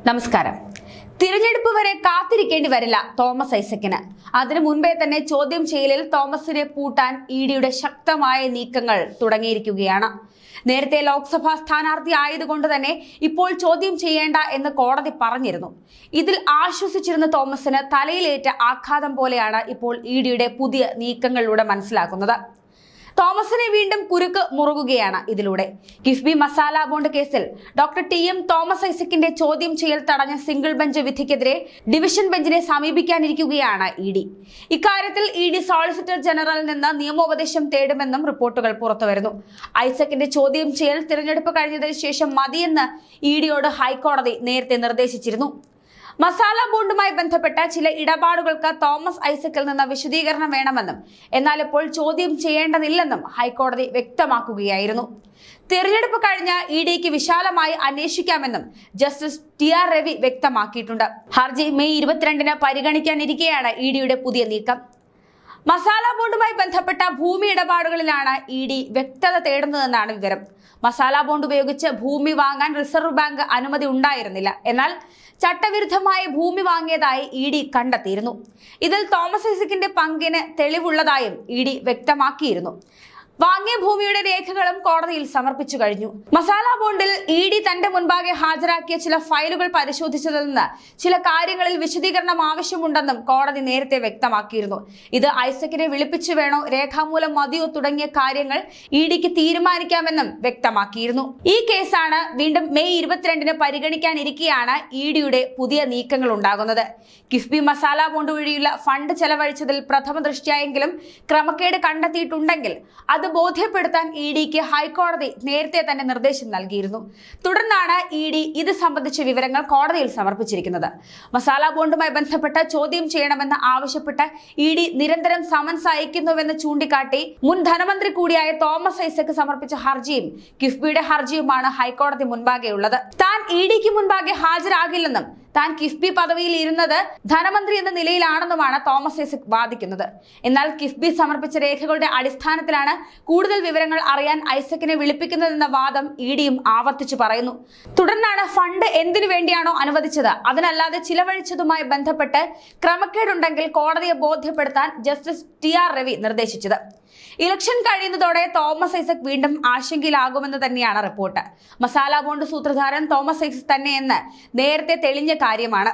നമസ്കാരം. തിരഞ്ഞെടുപ്പ് വരെ കാത്തിരിക്കേണ്ടി വരില്ല തോമസ് ഐസക്കിന്. അതിനു മുൻപേ തന്നെ ചോദ്യം ചെയ്യലിൽ തോമസിനെ പൂട്ടാൻ ഇഡിയുടെ ശക്തമായ നീക്കങ്ങൾ തുടങ്ങിയിരിക്കുകയാണ്. നേരത്തെ ലോക്സഭാ സ്ഥാനാർത്ഥി ആയതുകൊണ്ട് തന്നെ ഇപ്പോൾ ചോദ്യം ചെയ്യേണ്ട എന്ന് കോടതി പറഞ്ഞിരുന്നു. ഇതിൽ ആശ്വസിച്ചിരുന്ന തോമസിന് തലയിലേറ്റ ആഘാതം പോലെയാണ് ഇപ്പോൾ ഇഡിയുടെ പുതിയ നീക്കങ്ങളിലൂടെ മനസ്സിലാക്കുന്നത്. തോമസിനെ വീണ്ടും കുരുക്ക് മുറുകുകയാണ് ഇതിലൂടെ. കിഫ്ബി മസാല ബോണ്ട് കേസിൽ ഡോക്ടർ ടി.എം. തോമസ് ഐസക്കിന്റെ ചോദ്യം ചെയ്യൽ തടഞ്ഞ സിംഗിൾ ബെഞ്ച് വിധിക്കെതിരെ ഡിവിഷൻ ബെഞ്ചിനെ സമീപിക്കാനിരിക്കുകയാണ് ഇഡി. ഇക്കാര്യത്തിൽ ഇഡി സോളിസിറ്റർ ജനറലിൽ നിന്ന് നിയമോപദേശം തേടുമെന്നും റിപ്പോർട്ടുകൾ പുറത്തുവരുന്നു. ഐസക്കിന്റെ ചോദ്യം ചെയ്യൽ തിരഞ്ഞെടുപ്പ് കഴിഞ്ഞതിന് ശേഷം മതിയെന്ന് ഇഡിയോട് ഹൈക്കോടതി നേരത്തെ നിർദ്ദേശിച്ചിരുന്നു. മസാല ബോണ്ടുമായി ബന്ധപ്പെട്ട ചില ഇടപാടുകൾക്ക് തോമസ് ഐസക്കിൽ നിന്ന് വിശദീകരണം വേണമെന്നും എന്നാൽ ഇപ്പോൾ ചോദ്യം ചെയ്യേണ്ടതില്ലെന്നും ഹൈക്കോടതി വ്യക്തമാക്കുകയായിരുന്നു. തിരഞ്ഞെടുപ്പ് കഴിഞ്ഞ ഇഡിക്ക് വിശാലമായി അന്വേഷിക്കാമെന്നും ജസ്റ്റിസ് ടി.ആർ. രവി വ്യക്തമാക്കിയിട്ടുണ്ട്. ഹർജി മെയ് 22-ന് പരിഗണിക്കാനിരിക്കെയാണ് ഇഡിയുടെ പുതിയ നീക്കം. മസാല ബോണ്ടുമായി ബന്ധപ്പെട്ട ഭൂമി ഇടപാടുകളിലാണ് ഇഡി വ്യക്തത തേടുന്നതെന്നാണ് വിവരം. മസാല ബോണ്ട് ഉപയോഗിച്ച് ഭൂമി വാങ്ങാൻ റിസർവ് ബാങ്ക് അനുമതി ഉണ്ടായിരുന്നില്ല. എന്നാൽ ചട്ടവിരുദ്ധമായി ഭൂമി വാങ്ങിയതായി ഇഡി കണ്ടെത്തിയിരുന്നു. ഇതിൽ തോമസ് ഐസക്കിന്റെ പങ്കിന് തെളിവുള്ളതായും ഇഡി വ്യക്തമാക്കിയിരുന്നു. വാങ്ങിയ ഭൂമിയുടെ രേഖകളും കോടതിയിൽ സമർപ്പിച്ചു കഴിഞ്ഞു. മസാല ബോണ്ടിൽ ഇഡി തന്റെ മുൻപാകെ ഹാജരാക്കിയ ചില ഫയലുകൾ പരിശോധിച്ചതിൽ നിന്ന് ചില കാര്യങ്ങളിൽ വിശദീകരണം ആവശ്യമുണ്ടെന്നും കോടതി നേരത്തെ വ്യക്തമാക്കിയിരുന്നു. ഇത് ഐസക്കിനെ വിളിപ്പിച്ചു വേണോ, രേഖാമൂലം മതിയോ തുടങ്ങിയ കാര്യങ്ങൾ ഇഡിക്ക് തീരുമാനിക്കാമെന്നും വ്യക്തമാക്കിയിരുന്നു. ഈ കേസാണ് വീണ്ടും മെയ് 22-ന് പരിഗണിക്കാനിരിക്കെയാണ് ഇഡിയുടെ പുതിയ നീക്കങ്ങൾ ഉണ്ടാകുന്നത്. കിഫ്ബി മസാല ബോണ്ട് വഴിയുള്ള ഫണ്ട് ചെലവഴിച്ചതിൽ പ്രഥമ ദൃഷ്ട്യായെങ്കിലും ക്രമക്കേട് കണ്ടെത്തിയിട്ടുണ്ടെങ്കിൽ അത് ബോധ്യപ്പെടുത്താൻ ഇഡിക്ക് ഹൈക്കോടതി നേരത്തെ തന്നെ നിർദ്ദേശം നൽകിയിരുന്നു. തുടർന്നാണ് ഇഡി ഇത് സംബന്ധിച്ച വിവരങ്ങൾ കോടതിയിൽ സമർപ്പിച്ചിരിക്കുന്നത്. മസാല ബോണ്ടുമായി ബന്ധപ്പെട്ട് ചോദ്യം ചെയ്യണമെന്ന് ആവശ്യപ്പെട്ട് ഇഡി നിരന്തരം സമൻസ് അയക്കുന്നുവെന്ന് ചൂണ്ടിക്കാട്ടി മുൻ ധനമന്ത്രി കൂടിയായ തോമസ് ഐസക് സമർപ്പിച്ച ഹർജിയും കിഫ്ബിയുടെ ഹർജിയുമാണ് ഹൈക്കോടതി മുൻപാകെയുള്ളത്. താൻ ഇഡിക്ക് മുൻപാകെ ഹാജരാകില്ലെന്നും താൻ കിഫ്ബി പദവിയിൽ ഇരുന്നത് ധനമന്ത്രി എന്ന നിലയിലാണെന്നുമാണ് തോമസ് ഐസക് വാദിക്കുന്നത്. എന്നാൽ കിഫ്ബി സമർപ്പിച്ച രേഖകളുടെ അടിസ്ഥാനത്തിലാണ് കൂടുതൽ വിവരങ്ങൾ അറിയാൻ ഐസക്കിനെ വിളിപ്പിക്കുന്നതെന്ന വാദം ഇഡിയും ആവർത്തിച്ചു പറയുന്നു. തുടർന്നാണ് ഫണ്ട് എന്തിനു വേണ്ടിയാണോ അനുവദിച്ചത് അതിനല്ലാതെ ചിലവഴിച്ചതുമായി ബന്ധപ്പെട്ട് ക്രമക്കേടുണ്ടെങ്കിൽ കോടതിയെ ബോധ്യപ്പെടുത്താൻ ജസ്റ്റിസ് ടി.ആർ. രവി നിർദ്ദേശിച്ചത്. ഇലക്ഷൻ കഴിയുന്നതോടെ തോമസ് ഐസക് വീണ്ടും ആശങ്കയിലാകുമെന്ന് തന്നെയാണ് റിപ്പോർട്ട്. മസാല ബോണ്ട് സൂത്രധാരൻ തോമസ് ഐസക് തന്നെയെന്ന് നേരത്തെ തെളിഞ്ഞ കാര്യമാണ്.